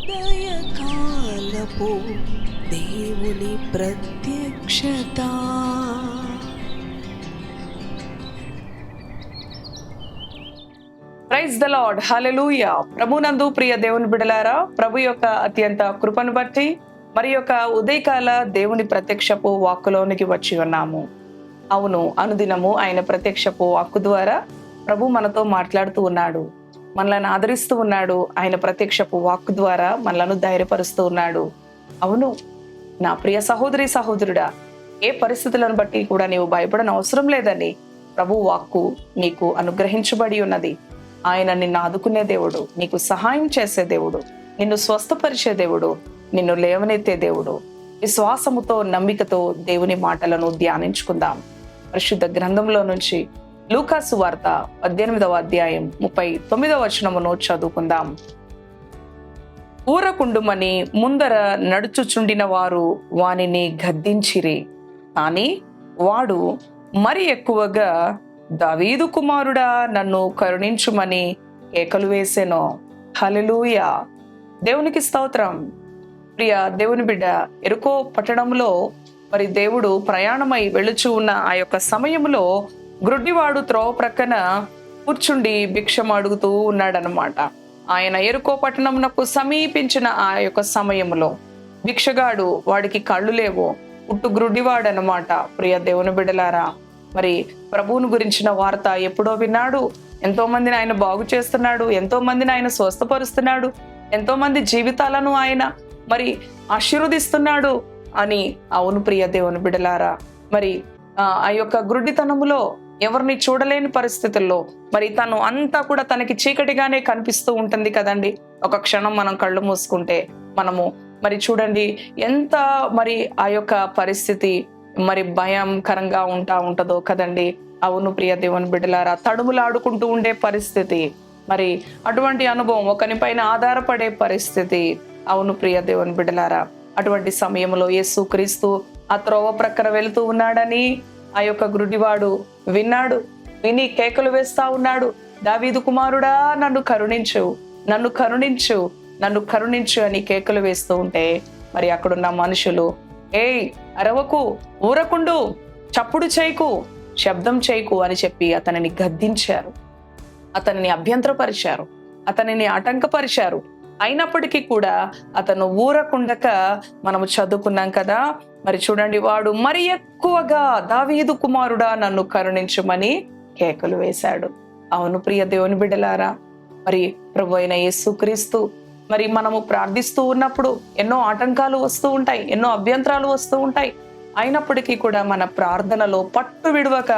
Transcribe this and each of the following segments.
ఉదయకాలపు దేవుని ప్రత్యక్షత. ప్రైజ్ ద లార్డ్, హల్లెలూయా. ప్రభునందు ప్రియ దేవుని బిడలారా, ప్రభు యొక్క అత్యంత కృపను బట్టి మరి యొక్క ఉదయకాల దేవుని ప్రత్యక్షపు వాక్కులోనికి వచ్చి ఉన్నాము. అవును, అనుదినము ఆయన ప్రత్యక్షపు వాక్కు ద్వారా ప్రభు మనతో మాట్లాడుతూ ఉన్నాడు, మనలను ఆదరిస్తూ ఉన్నాడు. ఆయన ప్రత్యక్షపు వాక్కు ద్వారా మనలను ధైర్యపరుస్తూ ఉన్నాడు. అవును నా ప్రియ సహోదరి సహోదరుడా, ఏ పరిస్థితులను బట్టి కూడా నీవు భయపడని అవసరం లేదని ప్రభు వాక్కు నీకు అనుగ్రహించబడి ఉన్నది. ఆయన నిన్ను ఆదుకునే దేవుడు, నీకు సహాయం చేసే దేవుడు, నిన్ను స్వస్థపరిచే దేవుడు, నిన్ను లేవనెత్తే దేవుడు. విశ్వాసముతో నమ్మికతో దేవుని మాటలను ధ్యానించుకుందాం. పరిశుద్ధ గ్రంథంలో నుంచి లూకాసు వార్త 18వ అధ్యాయం 39వ వచనమును చదువుకుందాం. ఊరకుండుమని ముందర నడుచుచుండిన వారు వానిని గద్దించిరి, కాని వాడు మరి ఎక్కువగా, దావీదు కుమారుడా నన్ను కరుణించుమని కేకలు వేసెను. హల్లెలూయా, దేవునికి స్తోత్రం. ప్రియ దేవుని బిడ్డ, ఎరుకో పట్టణంలో మరి దేవుడు ప్రయాణమై వెళ్ళుచూ ఉన్న ఆ యొక్క సమయంలో గ్రుడ్డివాడు త్రోవ ప్రక్కన కూర్చుండి భిక్షం అడుగుతూ ఉన్నాడనమాట. ఆయన ఎరుకో పట్టణమునకు సమీపించిన ఆ యొక్క సమయంలో భిక్షగాడు, వాడికి కళ్ళు లేవు, పుట్టు గ్రుడ్డివాడు అనమాట. ప్రియ దేవుని బిడ్డలారా, మరి ప్రభువుని గురించిన వార్త ఎప్పుడో విన్నాడు. ఎంతో మందిని ఆయన బాగు చేస్తున్నాడు, ఎంతో మందిని ఆయన స్వస్థపరుస్తున్నాడు, ఎంతో మంది జీవితాలను ఆయన మరి ఆశీర్వదిస్తున్నాడు అని. అవును ప్రియ దేవుని బిడ్డలారా, మరి ఆ యొక్క గ్రుడ్డితనములో ఎవరిని చూడలేని పరిస్థితుల్లో మరి తను అంతా కూడా తనకి చీకటిగానే కనిపిస్తూ ఉంటుంది కదండి. ఒక క్షణం మనం కళ్ళు మూసుకుంటే మనము మరి చూడండి ఎంత మరి ఆ యొక్క పరిస్థితి మరి భయంకరంగా ఉంటుందో కదండి. అవును ప్రియ దేవుని బిడ్డలారా, తడుములాడుకుంటూ ఉండే పరిస్థితి, మరి అటువంటి అనుభవం, ఒకరిపైన ఆధారపడే పరిస్థితి. అవును ప్రియ దేవుని బిడ్డలారా, అటువంటి సమయంలో యేసుక్రీస్తు ఆ త్రోవ ప్రక్కన వెళుతూ ఉన్నాడని ఆ యొక్క గ్రుడ్డివాడు విన్నాడు. విని కేకలు వేస్తా ఉన్నాడు, దావీదు కుమారుడా నన్ను కరుణించు, నన్ను కరుణించు, నన్ను కరుణించు అని కేకలు వేస్తూ ఉంటే మరి అక్కడున్న మనుషులు, ఏయ్ అరవకు, ఊరకుండు, చప్పుడు చేయకు, శబ్దం చేయకు అని చెప్పి అతనిని గద్దించారు, అతనిని అభ్యంతరపరిచారు, అతనిని ఆటంకపరిచారు. అయినప్పటికీ కూడా అతను ఊరకుండక మనము చదువుకున్నాం కదా. మరి చూడండి, వాడు మరి ఎక్కువగా, దావీదు కుమారుడా నన్ను కరుణించమని కేకలు వేశాడు. అవును ప్రియ దేవుని బిడ్డలారా, మరి ప్రభు అయిన యేసుక్రీస్తు మరి మనము ప్రార్థిస్తూ ఉన్నప్పుడు ఎన్నో ఆటంకాలు వస్తూ ఉంటాయి, ఎన్నో అభ్యంతరాలు వస్తూ ఉంటాయి. అయినప్పటికీ కూడా మన ప్రార్థనలో పట్టు విడవక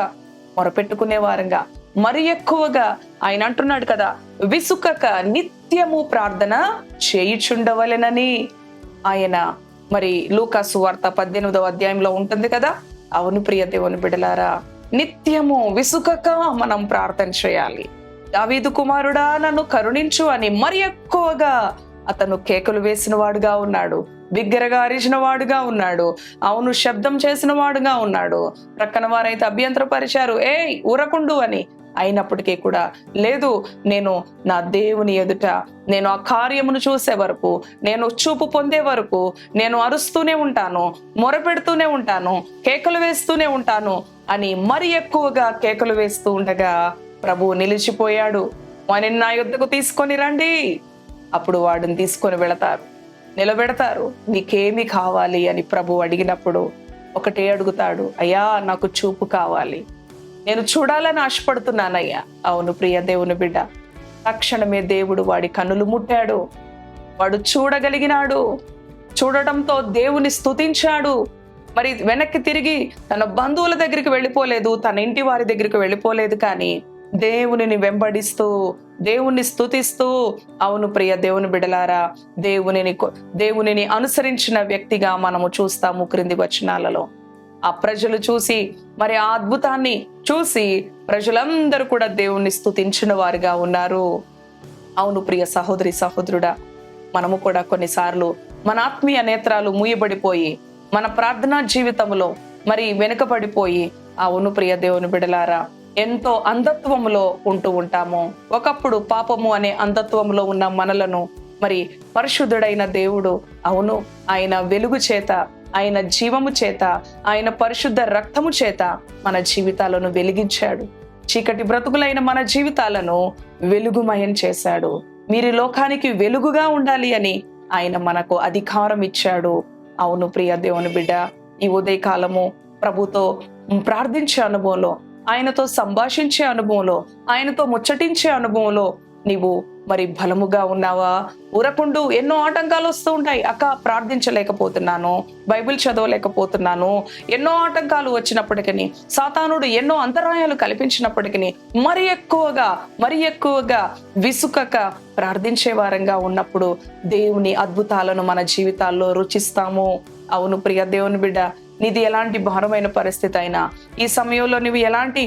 మొరపెట్టుకునే వారంగా, మరి ఎక్కువగా ఆయన అంటున్నాడు కదా, విసుకక నిత్యము ప్రార్థన చేయుచుండవలెనని. ఆయన మరి లూకాసు వార్త 18వ అధ్యాయంలో ఉంటుంది కదా. అవును ప్రియ దేవుని బిడ్డలారా, నిత్యము విసుకక మనం ప్రార్థన చేయాలి. దావీదు కుమారుడా నన్ను కరుణించు అని మరి ఎక్కువగా అతను కేకలు వేసిన వాడుగా ఉన్నాడు, బిగ్గరగా అరిచిన వాడుగా ఉన్నాడు. అవును, శబ్దం చేసిన వాడుగా ఉన్నాడు. ప్రక్కన వారైతే అభ్యంతరపరిచారు, ఏయ్ ఊరకుండు అని. అయినప్పటికీ కూడా లేదు, నేను నా దేవుని ఎదుట నేను ఆ కార్యమును చూసే వరకు, నేను చూపు పొందే వరకు నేను అరుస్తూనే ఉంటాను, మొరపెడుతూనే ఉంటాను, కేకలు వేస్తూనే ఉంటాను అని మరి ఎక్కువగా కేకలు వేస్తూ ఉండగా ప్రభువు నిలిచిపోయాడు. వానిని నా యొద్దకు తీసుకొని రండి. అప్పుడు వాడిని తీసుకొని వెళతారు, నిలబెడతారు. నీకేమి కావాలి అని ప్రభు అడిగినప్పుడు ఒకటే అడుగుతాడు, అయ్యా నాకు చూపు కావాలి, నేను చూడాలని ఆశపడుతున్నానయ్యా. అవును ప్రియ దేవుని బిడ్డ, తక్షణమే దేవుడు వాడి కన్నులు ముట్టాడు, వాడు చూడగలిగినాడు. చూడటంతో దేవుని స్తుతించాడు. మరి వెనక్కి తిరిగి తన బంధువుల దగ్గరికి వెళ్ళిపోలేదు, తన ఇంటి వారి దగ్గరికి వెళ్ళిపోలేదు, కానీ దేవునిని వెంబడిస్తూ, దేవుణ్ణి స్తుతిస్తూ. అవును ప్రియ దేవుని బిడలారా, దేవునిని అనుసరించిన వ్యక్తిగా మనము చూస్తాము క్రింది వచనాలలో. ఆ ప్రజలు చూసి, మరి ఆ అద్భుతాన్ని చూసి ప్రజలందరూ కూడా దేవుణ్ణి స్తుతించిన వారుగా ఉన్నారు. అవును ప్రియ సహోదరి సహోదరుడా, మనము కూడా కొన్నిసార్లు మన ఆత్మీయ నేత్రాలు మూయబడిపోయి, మన ప్రార్థనా జీవితంలో మరి వెనుకబడిపోయి, అవును ప్రియ దేవుని బిడలారా, ఎంతో అంధత్వములో ఉంటూ ఉంటాము. ఒకప్పుడు పాపము అనే అంధత్వంలో ఉన్న మనలను మరి పరిశుద్ధుడైన దేవుడు, అవును, ఆయన వెలుగు చేత, ఆయన జీవము చేత, ఆయన పరిశుద్ధ రక్తము చేత మన జీవితాలను వెలిగించాడు. చీకటి బ్రతుకులైన మన జీవితాలను వెలుగుమయం చేశాడు. మీరు లోకానికి వెలుగుగా ఉండాలి అని ఆయన మనకు అధికారం ఇచ్చాడు. అవును ప్రియ దేవుని బిడ్డ, ఈ ఉదయకాలము ప్రభుతో ప్రార్థించే అనుభవంలో, ఆయనతో సంభాషించే అనుభవంలో, ఆయనతో ముచ్చటించే అనుభవంలో నీవు మరి బలముగా ఉన్నావా? ఊరకుండు ఎన్నో ఆటంకాలు వస్తూ ఉంటాయి. అక్క, ప్రార్థించలేకపోతున్నాను, బైబిల్ చదవలేకపోతున్నాను, ఎన్నో ఆటంకాలు వచ్చినప్పటికీ, సాతానుడు ఎన్నో అంతరాయాలు కల్పించినప్పటికీ మరి ఎక్కువగా విసుకక ప్రార్థించే వారంగా ఉన్నప్పుడు దేవుని అద్భుతాలను మన జీవితాల్లో రుచిస్తాము. అవును ప్రియ దేవుని బిడ్డ, నీది ఎలాంటి భారమైన పరిస్థితి అయినా, ఈ సమయంలో నువ్వు ఎలాంటి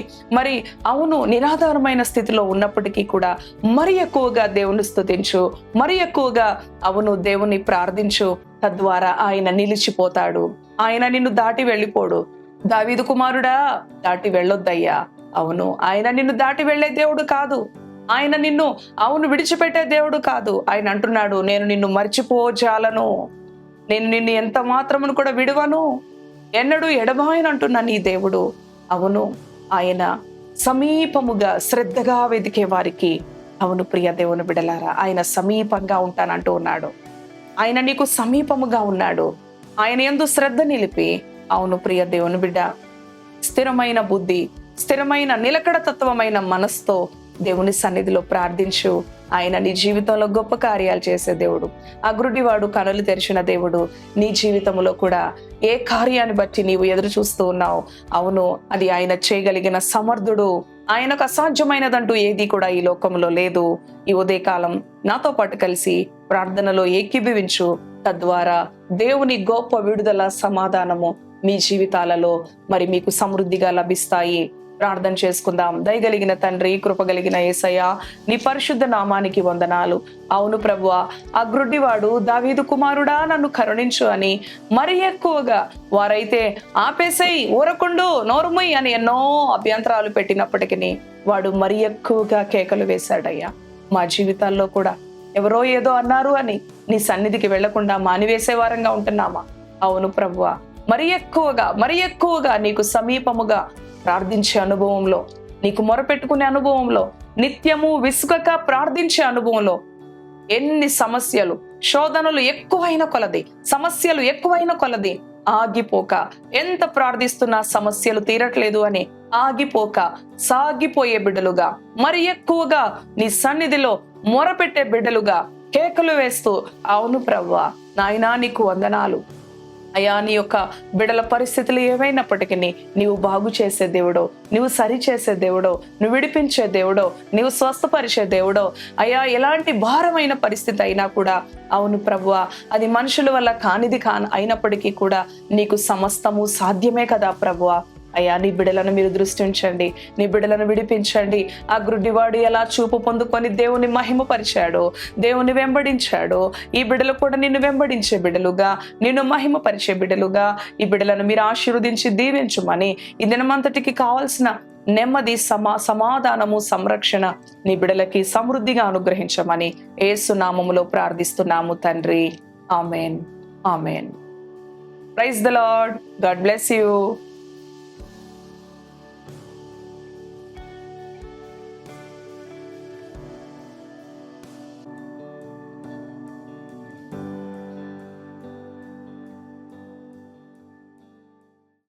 నిరాధారమైన స్థితిలో ఉన్నప్పటికీ కూడా మరి ఎక్కువగా దేవుని స్తుతించు, మరి ఎక్కువగా దేవుని ప్రార్థించు. తద్వారా ఆయన నిలిచిపోతాడు. ఆయన నిన్ను దాటి వెళ్ళిపోడు. దావీదు కుమారుడా, దాటి వెళ్ళొద్దయ్యా. అవును, ఆయన నిన్ను దాటి వెళ్ళే దేవుడు కాదు. ఆయన నిన్ను విడిచిపెట్టే దేవుడు కాదు. ఆయన అంటున్నాడు, నేను నిన్ను మర్చిపోజాలను, నేను నిన్ను ఎంత మాత్రమును కూడా విడువను, ఎన్నడూ ఎడబాయను అంటున్నా నీ దేవుడు. అవును, ఆయన సమీపముగా శ్రద్ధగా వెతికే వారికి, అవును ప్రియ దేవుని బిడలారా, ఆయన సమీపంగా ఉంటానంటూ ఉన్నాడు. ఆయన నీకు సమీపముగా ఉన్నాడు. ఆయన యందు శ్రద్ధ నిలిపి, అవును ప్రియ దేవుని బిడ్డ, స్థిరమైన బుద్ధి, స్థిరమైన నిలకడ తత్వమైన మనసుతో దేవుని సన్నిధిలో ప్రార్థించు. ఆయన నీ జీవితంలో గొప్ప కార్యాలు చేసే దేవుడు. ఆ గురుడివాడు కనులు తెరిచిన దేవుడు. నీ జీవితంలో కూడా ఏ కార్యాన్ని బట్టి నీవు ఎదురు చూస్తూ ఉన్నావు, అవును, అది ఆయన చేయగలిగిన సమర్థుడు. ఆయనకు అసాధ్యమైనదంటూ ఏది కూడా ఈ లోకంలో లేదు. ఈ ఉదయకాలం నాతో పాటు కలిసి ప్రార్థనలో ఏకీభవించు. తద్వారా దేవుని గొప్ప విడుదల, సమాధానము మీ జీవితాలలో మరి మీకు సమృద్ధిగా లభిస్తాయి. ప్రార్థన చేసుకుందాం. దయగలిగిన తండ్రి, కృపగలిగిన యేసయ్య, నీ పరిశుద్ధ నామానికి వందనాలు. అవును ప్రభువా, ఆ గ్రుడ్డివాడు, దావీదు కుమారుడా నన్ను కరుణించు అని మరి ఎక్కువగా వారైతే ఆపేసై, ఊరకుండు, నోరుముయ్ అని ఎన్నో అభ్యంతరాలు పెట్టినప్పటికీ వాడు మరి ఎక్కువగా కేకలు వేశాడయ్యా. మా జీవితాల్లో కూడా ఎవరో ఏదో అన్నారు అని నీ సన్నిధికి వెళ్లకుండా మానివేసే వారంగా ఉంటున్నామా? అవును ప్రభువా, మరి ఎక్కువగా నీకు సమీపముగా ప్రార్థించే అనుభవంలో, నీకు మొరపెట్టుకునే అనుభవంలో, నిత్యము విసుగక ప్రార్థించే అనుభవంలో ఎన్ని సమస్యలు, శోధనలు ఎక్కువైన కొలది ఆగిపోక, ఎంత ప్రార్థిస్తున్నా సమస్యలు తీరట్లేదు అని ఆగిపోక సాగిపోయే బిడ్డలుగా, మరి ఎక్కువగా నీ సన్నిధిలో మొరపెట్టే బిడ్డలుగా కేకలు వేస్తూ, అవును ప్రభువా నాయనా నీకు వందనాలు అయా, నీ యొక్క బిడల పరిస్థితులు ఏవైనప్పటికీ నీవు బాగు చేసే దేవుడో, నువ్వు సరి చేసే దేవుడో, నువ్వు విడిపించే దేవుడో, నువ్వు స్వస్థపరిచే దేవుడో అయా. ఎలాంటి భారమైన పరిస్థితి అయినా కూడా, అవును ప్రభువా, అది మనుషుల వల్ల కానిది అయినప్పటికీ కూడా నీకు సమస్తము సాధ్యమే కదా ప్రభువా. అయ్యా, నీ బిడలను మీరు దృష్టి ఉంచండి, నీ బిడలను విడిపించండి. ఆ గుడ్డివాడు ఎలా చూపు పొందుకొని దేవుని మహిమపరిచాడో, దేవుని వెంబడించాడో, ఈ బిడలు కూడా నిన్ను వెంబడించే బిడలుగా, నిన్ను మహిమపరిచే బిడలుగా ఈ బిడలను మీరు ఆశీర్వదించి దీవించుమని, ఈ దినమంతటికి కావాల్సిన నెమ్మది, సమాధానము, సంరక్షణ నీ బిడలకి సమృద్ధిగా అనుగ్రహించమని యేసు నామములో ప్రార్థిస్తున్నాము తండ్రి. Amen, amen. Praise the Lord. God bless you.